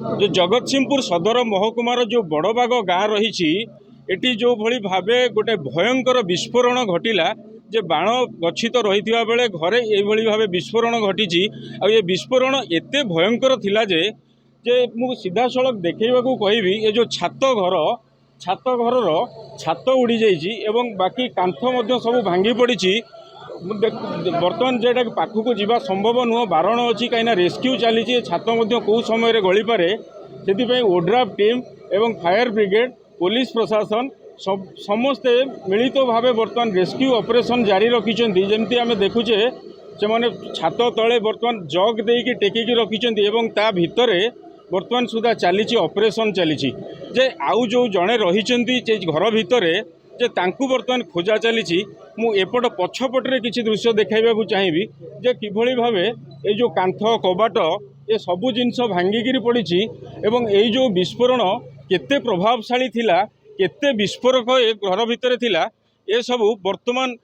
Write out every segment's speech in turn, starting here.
जो जगतसिंहपुर सदर महकुमार जो बड़बाग गाँ रही एटी जो भली भावे गोटे भयंकर विस्फोरण घटिला जे बाण गच्छित रही बेले घरे ये भाव विस्फोरण घटी आ ये विस्फोरण एते भयंकर थिला जे मु सीधा सड़क देखा कहबी ये जो छात घर छात उड़ी जाइए एवं बाकी कांथ सब भांगी पड़ी बर्तमान जेटा पाखक जावा संभव नुह बारण अच्छी कहीं रेस्क्यू चली छात कौ समय गली पारे से ओड्राफ टीम एवं फायर ब्रिगेड पुलिस प्रशासन समस्ते मिलित भाव बर्तमान रेस्क्यू ऑपरेशन जारी रखिंट जमती आम देखुचे से मैंने छात तले बर्तमान जग देकी टेकिकी रखिंट एवं ता भितर बर्तमान सुधा चली ऑपरेशन चली जे आउ जो जड़े रही घर भितर जे तांकु बर्तमान खोजा चली मु एपट पछपटे किसी दृश्य देखा चाहिए जे किभली भावे ये जो कांथ कबाट ये सबू जिनस भांगिकी पड़ी एवं ये जो विस्फोरण केते प्रभावशाली थिला केते विस्फोरक ए घर भितर थिला ये सबू वर्तमान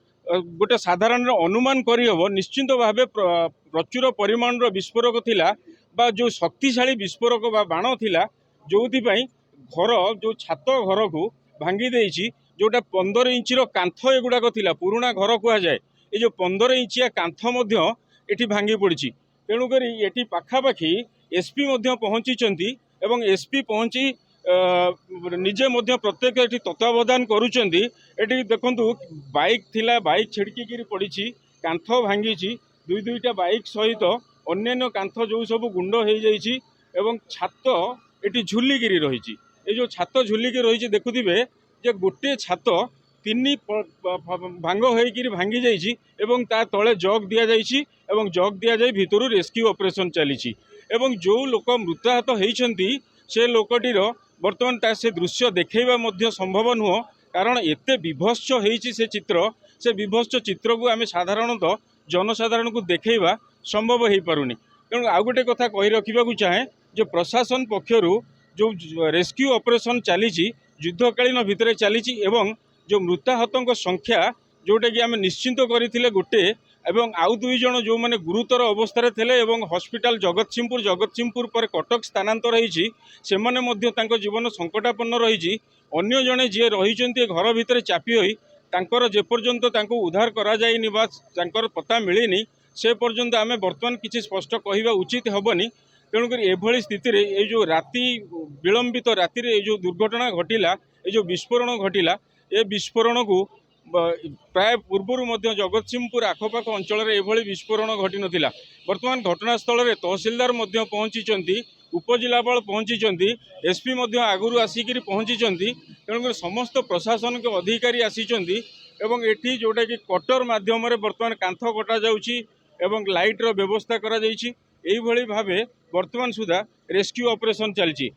गोटे साधारण अनुमान करहब निश्चिंत भावे प्रचुर परिमाण विस्फोरक थिला बा जो शक्तिशाली विस्फोरक बा बाण थिला जो घर जो छात घर को भांगी देइछि जोटा 15 इंच कांथ एगुड़ाक थिला पुराना घर कह जाए ये जो 15 इंचिया कांथ मध्य एठी भांगी पड़ी तेणुक ये पाखापाखि एसपी पहुँची एवं एसपी पहुँची निजे प्रत्येक ये तत्वावधान करुँचे देखु बाइक थिला बाइक छिड़की पड़ी कांथ भांगी दुईटा बाइक सहित अन्य कांथ जो सब गुंड हो जाइए एवं छात ये झुलिकी रही ये जो छात झुलिकी रही देखुवे जे गोटे छात तीन भांग होकर भांगी जाइए एवं ता तले जग दि जाइए एवं जग दि जाए भितर रेस्क्यू ऑपरेशन चली एवं जो लोक मृताहत होती से लोकटीर बर्तमान से दृश्य देखा संभव नुह कारण एते विभत्स होती से चित्र से विभत्स चित्र को आम साधारणतः जनसाधारण को देखा संभव हो पारुनी तेणु आउ गोटे कथा कही रखा चाहे जो प्रशासन पक्षर जो रेस्क्यू ऑपरेशन चली युद्धकालीन भितर चली जो मृताहतों संख्या जोटा कि आम निश्चिंत करते गोटे एवं आउ दुई जन जो मैंने गुरुतर अवस्था थे हॉस्पिटल जगतसिंहपुर पर कटक स्थानांतर होती से जीवन संकटापन्न रही अन्य जड़े जी रही घर भितर चापी होई तांकर जेपर्यंत उद्धार करा जाइनि बा तांकर पता मिलनी से पर्यंत आम बर्तमान किसी स्पष्ट कहवा उचित हेबनी तेणुक एभली स्थिति ये जो राति विलंबित राति जो दुर्घटना घटिला ये जो विस्फोरण घटिला ये विस्फोरण को प्राय पूर्वर जगतसिंहपुर आखपाख अंचल एभली विस्फोरण घटी नाला बर्तमान घटनास्थल में तहसिलदार पहुंची उपजिलापाल पहुंची एसपी आगुरी आसिक पहुंची तेणुक समस्त प्रशासन के अधिकारी आसी एटी जोटा कि कटर माध्यम बर्तमान कांथ कटा जाउछि एवं लाइट्र व्यवस्था करा जाइछि एही भली भावे वर्तमान सुधा रेस्क्यू ऑपरेशन चलछि।